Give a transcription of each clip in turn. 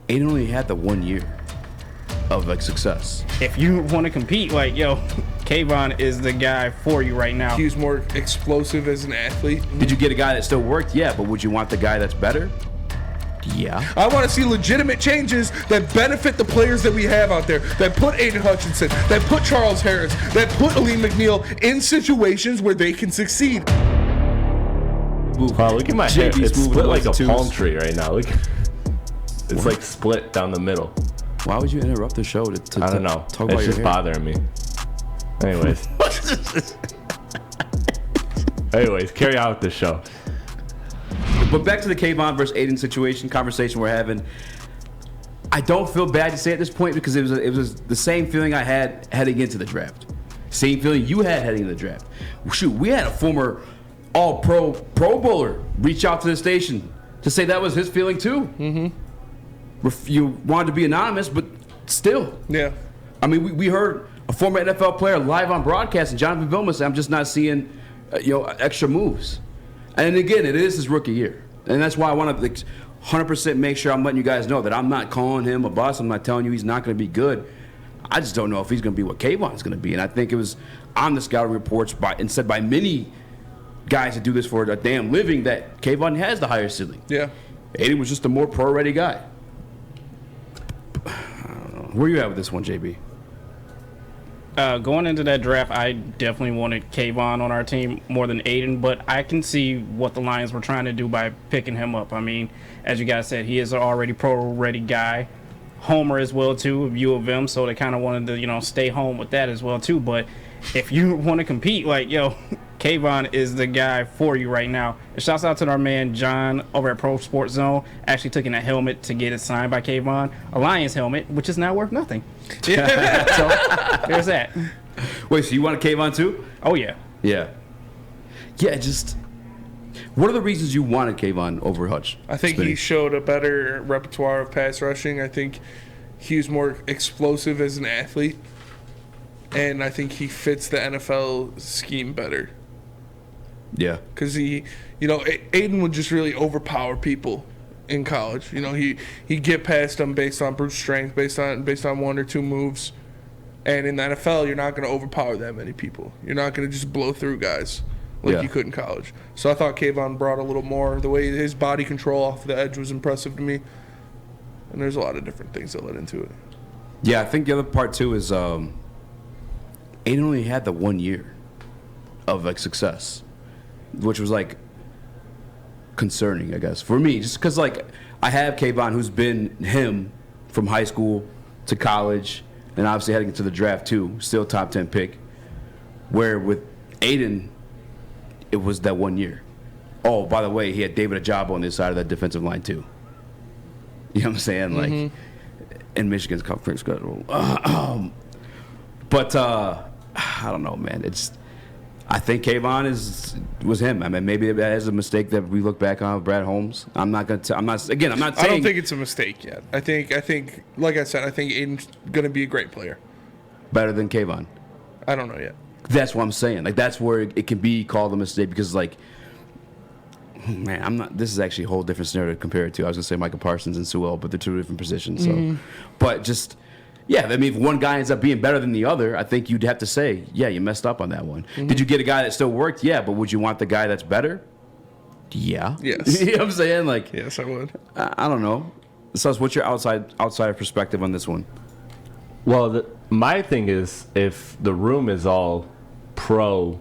Aidan only had the 1 year of like success. If you want to compete, like, yo, Kayvon is the guy for you right now. He was more explosive as an athlete. Did you get a guy that still worked? Yeah, but would you want the guy that's better? Yeah. I want to see legitimate changes that benefit the players that we have out there, that put Aidan Hutchinson, that put Charles Harris, that put Aleem McNeil in situations where they can succeed. Wow, look at my hair. JB's It's moving split the like a twos. palm tree right now. Look, it's like split down the middle. Why would you interrupt the show to I don't know. talk It's about your just hair? bothering me. Anyways, carry out the show. But back to the Kayvon versus Aidan conversation we're having. I don't feel bad to say at this point because it was the same feeling I had heading into the draft. Same feeling you had heading into the draft. Shoot, we had a former All-Pro Bowler reach out to the station to say that was his feeling too. Mm-hmm. You wanted to be anonymous, but still. Yeah. I mean, we heard a former NFL player live on broadcast, and Jonathan Vilma said, "I'm just not seeing, extra moves." And again, it is his rookie year, and that's why I want to 100% make sure I'm letting you guys know that I'm not calling him a bust. I'm not telling you he's not going to be good. I just don't know if he's going to be what Kayvon's going to be, and I think it was on the scouting reports said by many guys that do this for a damn living that Kayvon has the higher ceiling. Yeah. Aidan was just a more pro-ready guy. I don't know. Where you at with this one, JB? Going into that draft, I definitely wanted Kayvon on our team more than Aidan, but I can see what the Lions were trying to do by picking him up. I mean, as you guys said, he is an already pro-ready guy. Homer as well, too, of U of M, so they kind of wanted to, stay home with that as well, too. But if you want to compete, like, yo, Kayvon is the guy for you right now. And shouts out to our man John over at Pro Sports Zone, actually taking a helmet to get it signed by Kayvon, a Lions helmet, which is now worth nothing. So there's that. Wait, so you want a Kayvon too? Oh yeah. Yeah. Yeah, just what are the reasons you wanted Kayvon over Hutch? I think he showed a better repertoire of pass rushing. I think he was more explosive as an athlete. And I think he fits the NFL scheme better. Yeah. Because Aidan would just really overpower people in college. He'd get past them based on brute strength, based on one or two moves. And in the NFL, you're not going to overpower that many people. You're not going to just blow through guys like you could in college. So I thought Kayvon brought a little more. The way his body control off the edge was impressive to me. And there's a lot of different things that led into it. Yeah, I think the other part too is Aidan only had the 1 year of like success, which was like concerning, I guess, for me, just because like I have Kayvon, who's been him from high school to college, and obviously heading into the draft too, still top 10 pick. Where with Aidan, it was that 1 year. Oh, by the way, he had David Ajabo on the side of that defensive line too. You know what I'm saying? Like in Michigan's conference schedule. But I don't know, man. I think Kayvon was him. I mean, maybe that is a mistake that we look back on with Brad Holmes. I'm not saying. I don't think it's a mistake yet. I think, like I said, I think Aidan's gonna be a great player. Better than Kayvon. I don't know yet. That's what I'm saying. Like that's where it can be called a mistake because like, man, I'm not. This is actually a whole different scenario to compare it to. I was gonna say Michael Parsons and Sewell, but they're two different positions. So, but just. Yeah, I mean, if one guy ends up being better than the other, I think you'd have to say, yeah, you messed up on that one. Did you get a guy that still worked? Yeah, but would you want the guy that's better? Yeah. Yes. You know what I'm saying? Like, Yes, I would. I don't know. So, what's your outside perspective on this one? Well, my thing is, if the room is all pro,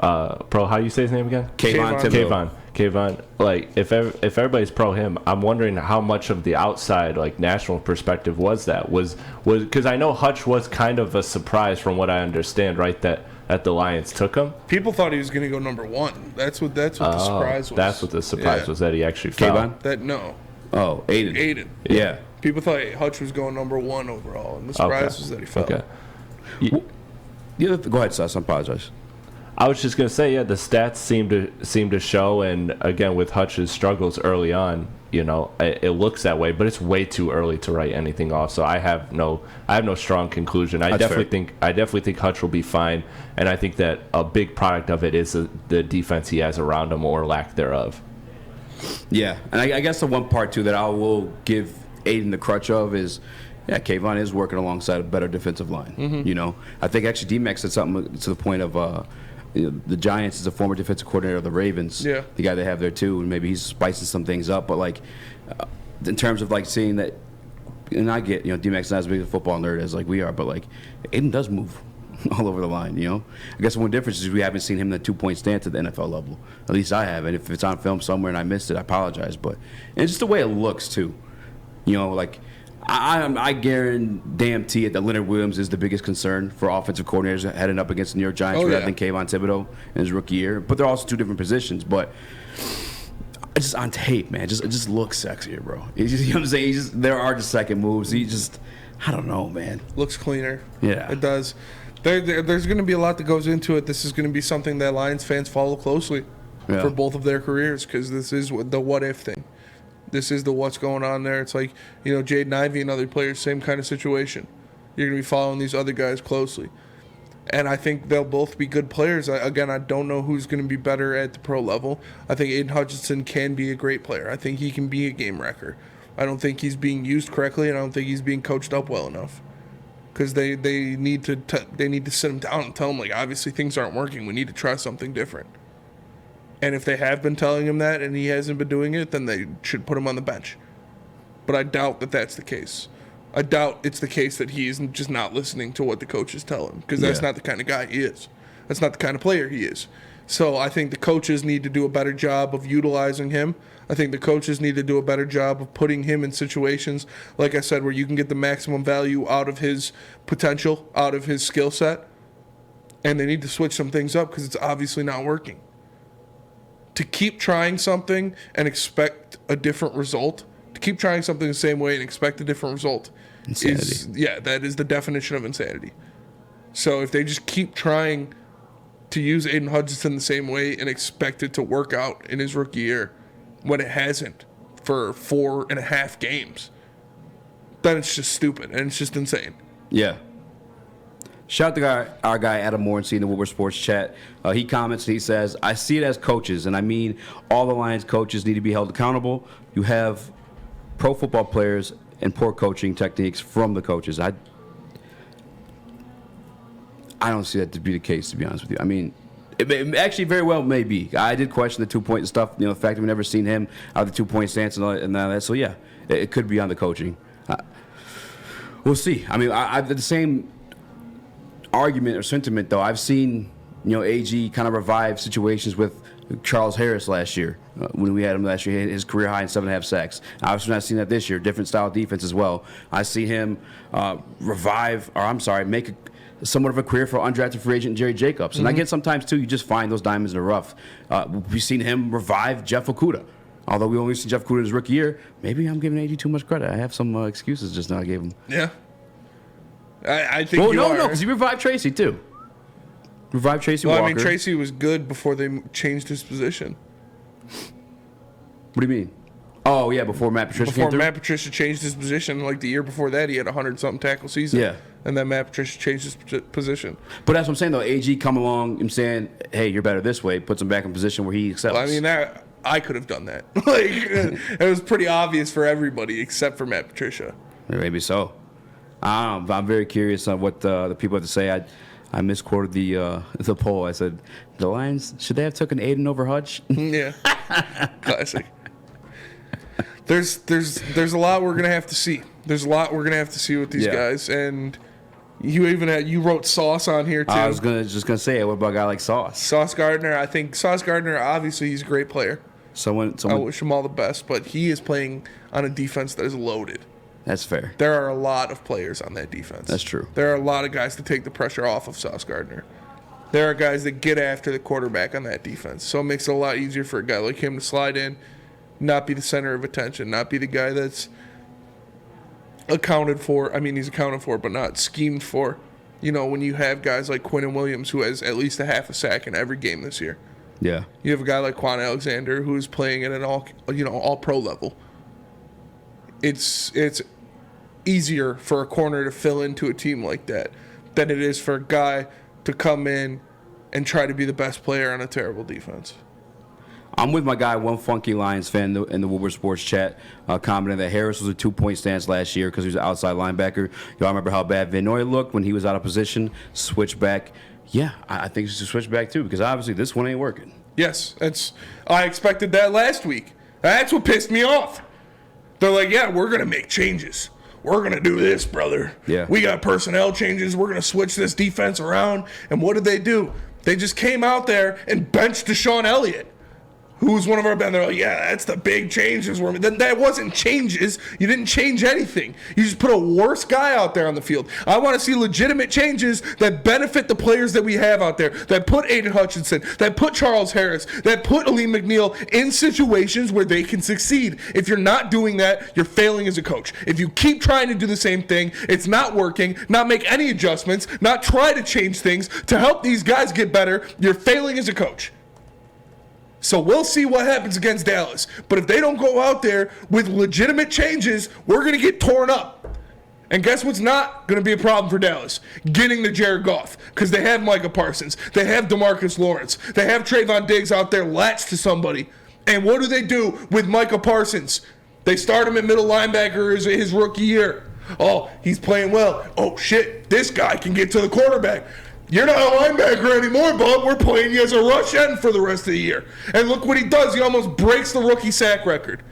how do you say his name again? Kayvon. Like, if everybody's pro him, I'm wondering how much of the outside, like, national perspective was that? Was because I know Hutch was kind of a surprise from what I understand, right? That the Lions took him. People thought he was going to go number one. That's what the surprise was. That's what the surprise was, that he actually fell. Kayvon? Oh, Aidan. Yeah. People thought Hutch was going number one overall, and the surprise was that he fell. Okay. Go ahead, Sus. I apologize. I was just gonna say, yeah, the stats seem to show, and again with Hutch's struggles early on, it looks that way, but it's way too early to write anything off. So I have no strong conclusion. I definitely think Hutch will be fine, and I think that a big product of it is the defense he has around him or lack thereof. Yeah, and I guess the one part too that I will give Aidan the crutch of is, yeah, Kayvon is working alongside a better defensive line. Mm-hmm. You know, I think actually D-Max said something to the point of, the Giants is a former defensive coordinator of the Ravens. Yeah. The guy they have there too, and maybe he's spicing some things up. But like, in terms of like seeing that, and I get, D-Max is not as big a football nerd as like we are, but like, Aidan does move all over the line, I guess one difference is we haven't seen him in the 2-point stance at the NFL level. At least I haven't. If it's on film somewhere and I missed it, I apologize. But and it's just the way it looks too. Like I guarantee that Leonard Williams is the biggest concern for offensive coordinators heading up against the New York Giants rather than Kayvon Thibodeaux in his rookie year. But they're also two different positions. But just on tape, man, it just looks sexier, bro. You know what I'm saying? There are just second moves. I don't know, man. Looks cleaner. Yeah. It does. There's going to be a lot that goes into it. This is going to be something that Lions fans follow closely for both of their careers, because this is the what-if thing. This is the what's going on there. It's like, Jaden Ivey and other players, same kind of situation. You're going to be following these other guys closely. And I think they'll both be good players. I don't know who's going to be better at the pro level. I think Aidan Hutchinson can be a great player. I think he can be a game wrecker. I don't think he's being used correctly, and I don't think he's being coached up well enough. Because they need to sit him down and tell him, like, obviously things aren't working. We need to try something different. And if they have been telling him that and he hasn't been doing it, then they should put him on the bench. But I doubt that that's the case. I doubt it's the case that he isn't just not listening to what the coaches tell him, because that's not the kind of guy he is. That's not the kind of player he is. So I think the coaches need to do a better job of utilizing him. I think the coaches need to do a better job of putting him in situations, like I said, where you can get the maximum value out of his potential, out of his skill set. And they need to switch some things up, because it's obviously not working. To keep trying something and expect a different result, to keep trying something the same way and expect a different result, that is the definition of insanity. So if they just keep trying to use Aidan Hutchinson the same way and expect it to work out in his rookie year when it hasn't for 4.5 games, then it's just stupid and it's just insane. Yeah. Shout out to our guy Adam Morency in the Woodward Sports chat. He comments and he says, I see it as coaches, and I mean all the Lions coaches need to be held accountable. You have pro football players and poor coaching techniques from the coaches. I don't see that to be the case, to be honest with you. I mean, it actually very well may be. I did question the 2-point stuff, the fact that we've never seen him out of the 2-point stance and all that. So, yeah, it could be on the coaching. We'll see. I mean, I the same argument or sentiment, though. I've seen, AG kind of revive situations with Charles Harris last year. When we had him last year, his career high in 7.5 sacks. Obviously not seen that this year. Different style of defense as well. I see him make somewhat of a career for undrafted free agent Jerry Jacobs. And I get sometimes, too, you just find those diamonds in the rough. We've seen him revive Jeff Okudah. Although we only see Jeff Okudah in his rookie year, maybe I'm giving AG too much credit. I have some excuses just now I gave him. Yeah. I think you are. No, because he revived Tracy, too. Revived Tracy Walker. I mean, Tracy was good before they changed his position. What do you mean? Oh, yeah, before Matt Patricia came through? Before Matt Patricia changed his position, like the year before that, he had 100-something tackle season. Yeah. And then Matt Patricia changed his position. But that's what I'm saying, though. AG come along and saying, hey, you're better this way, puts him back in position where he excels. Well, I mean, I could have done that. It was pretty obvious for everybody except for Matt Patricia. Maybe so. I don't know. I'm very curious on what the people have to say. I misquoted the poll. I said, the Lions, should they have taken Aidan over Hutch? Yeah. Classic. There's a lot we're gonna have to see. There's a lot we're gonna have to see with these guys, and you wrote Sauce on here too. I was just gonna say, what about a guy like Sauce? Sauce Gardner. I think Sauce Gardner. Obviously, he's a great player. Someone. I wish him all the best, but he is playing on a defense that is loaded. That's fair. There are a lot of players on that defense. That's true. There are a lot of guys to take the pressure off of Sauce Gardner. There are guys that get after the quarterback on that defense, so it makes it a lot easier for a guy like him to slide in, not be the center of attention, not be the guy that's accounted for. I mean, he's accounted for, but not schemed for. When you have guys like Quinnen Williams, who has at least a half a sack in every game this year. Yeah. You have a guy like Quan Alexander, who's playing at an all pro level. It's easier for a corner to fill into a team like that than it is for a guy to come in and try to be the best player on a terrible defense. I'm with my guy, one funky Lions fan in the Woodward Sports chat, commenting that Harris was a 2-point stance last year because he was an outside linebacker. Y'all remember how bad Vinoy looked when he was out of position, switch back. Yeah, I think he should switch back too because obviously this one ain't working. Yes, I expected that last week. That's what pissed me off. They're like, yeah, we're going to make changes. We're going to do this, brother. Yeah. We got personnel changes. We're going to switch this defense around. And what did they do? They just came out there and benched Deshaun Elliott, who's one of our band. They're like, yeah, that's the big changes. Then that wasn't changes. You didn't change anything. You just put a worse guy out there on the field. I want to see legitimate changes that benefit the players that we have out there, that put Aidan Hutchinson, that put Charles Harris, that put Aleem McNeil in situations where they can succeed. If you're not doing that, you're failing as a coach. If you keep trying to do the same thing, it's not working, not make any adjustments, not try to change things to help these guys get better, you're failing as a coach. So we'll see what happens against Dallas. But if they don't go out there with legitimate changes, we're going to get torn up. And guess what's not going to be a problem for Dallas? Getting the Jared Goff. Because they have Micah Parsons. They have DeMarcus Lawrence. They have Trayvon Diggs out there latched to somebody. And what do with Micah Parsons? They start him at middle linebacker his rookie year. Oh, he's playing well. Oh, shit, this guy can get to the quarterback. You're not a linebacker anymore, bud. We're playing you as a rush end for the rest of the year. And look what he does. He almost breaks the rookie sack record.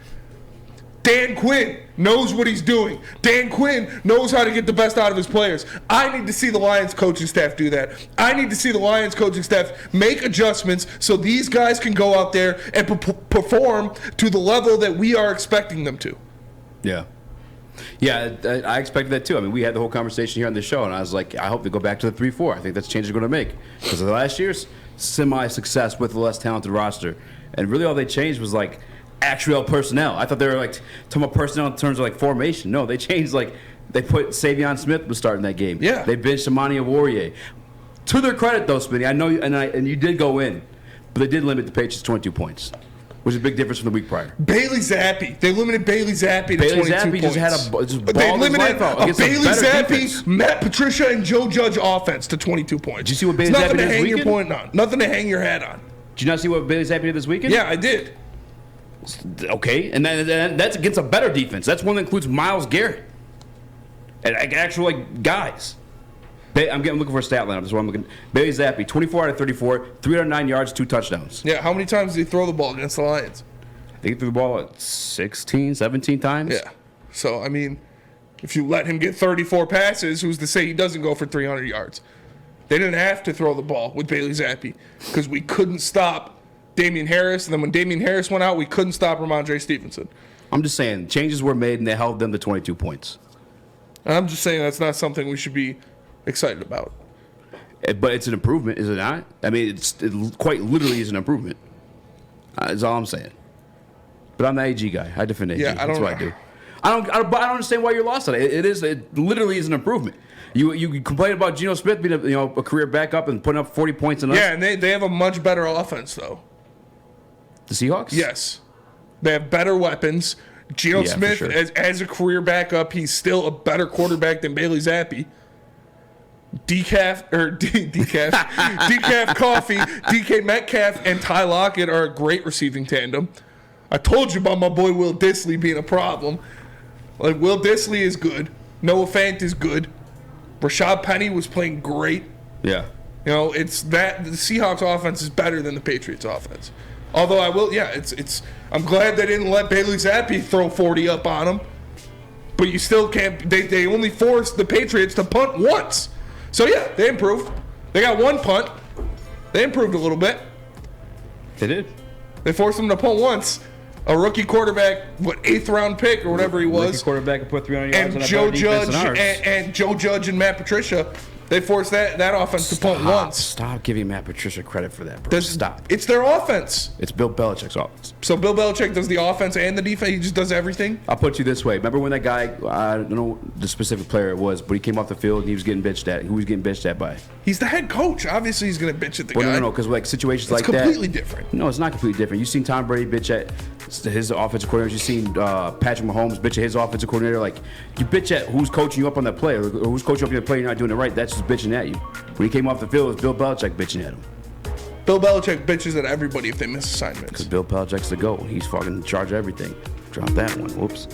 Dan Quinn knows what he's doing. Dan Quinn knows how to get the best out of his players. I need to see the Lions coaching staff do that. I need to see the Lions coaching staff make adjustments so these guys can go out there and perform to the level that we are expecting them to. Yeah. Yeah, I expected that too. I mean, we had the whole conversation here on the show, and I was like, I hope they go back to the 3-4. I think that's change they're going to make. Because of the last year's semi-success with a less talented roster. And really all they changed was, like, actual personnel. I thought they were, like, talking about personnel in terms of, like, formation. No, they changed, like, they put Savion Smith was starting that game. Yeah. They benched Amani Oruwariye. To their credit, though, Smitty, I know, and you did go in, but they did limit the Patriots to 22 points. Which is a big difference from the week prior. Bailey Zappi. They limited Bailey Zappi to 22 Zappi points. They limited a Bailey Zappi, Matt Patricia, and Joe Judge offense to 22 points. Did you see what Bailey Zappi did this weekend? Nothing to hang your point on. Nothing to hang your hat on. Did you not see what Bailey Zappi did this weekend? Yeah, I did. Okay, and that's against a better defense. That's one that includes Myles Garrett and actual guys. I'm looking for a stat line. That's what I'm looking. Bailey Zappi, 24 out of 34, 309 yards, 2 touchdowns. Yeah, how many times did he throw the ball against the Lions? I think he threw the ball 16, 17 times. Yeah. So, I mean, if you let him get 34 passes, who's to say he doesn't go for 300 yards? They didn't have to throw the ball with Bailey Zappi because we couldn't stop Damian Harris. And then when Damian Harris went out, we couldn't stop Ramondre Stevenson. I'm just saying, changes were made and they held them to 22 points. And I'm just saying that's not something we should be excited about. But it's an improvement, is it not? I mean, it quite literally is an improvement. That's all I'm saying. But I'm the AG guy. I defend AG. Yeah, That's what I do. I don't understand why you're lost on it. It literally is an improvement. You complain about Geno Smith being a career backup and putting up 40 points in us. Yeah, and they have a much better offense though. The Seahawks? Yes, they have better weapons. Geno Smith, sure. as a career backup, he's still a better quarterback than Bailey Zappi. Decaf Coffee, DK Metcalf, and Ty Lockett are a great receiving tandem. I told you about my boy Will Dissly being a problem. Like, Will Dissly is good. Noah Fant is good. Rashad Penny was playing great. Yeah. It's that the Seahawks offense is better than the Patriots offense. Although I'm glad they didn't let Bailey Zappi throw 40 up on him. But you still can't. They only forced the Patriots to punt once. So yeah, they improved. They got one punt. They improved a little bit. They did. They forced them to punt once. A rookie quarterback, 8th round pick or whatever he was. Rookie quarterback could put 300 yards and on Joe Judge and Joe Judge and Matt Patricia. They forced that offense to punt once. Stop giving Matt Patricia credit for that, bro. Stop. It's their offense. It's Bill Belichick's offense. So Bill Belichick does the offense and the defense. He just does everything. I'll put you this way. Remember when that guy, I don't know the specific player it was, but he came off the field and he was getting bitched at. Who was getting bitched at by? He's the head coach. Obviously, he's going to bitch at the guy. No, because situations like that. It's completely that. different. No, it's not completely different. You've seen Tom Brady bitch at his offensive coordinator. You've seen Patrick Mahomes bitch at his offensive coordinator. Like, you bitch at who's coaching you up on that play or who's coaching up on the play you're not doing it right. That's just bitching at you. When he came off the field, it was Bill Belichick bitching at him. Bill Belichick bitches at everybody if they miss assignments. Because Bill Belichick's the GOAT. He's fucking in charge of everything. Drop that one. Whoops.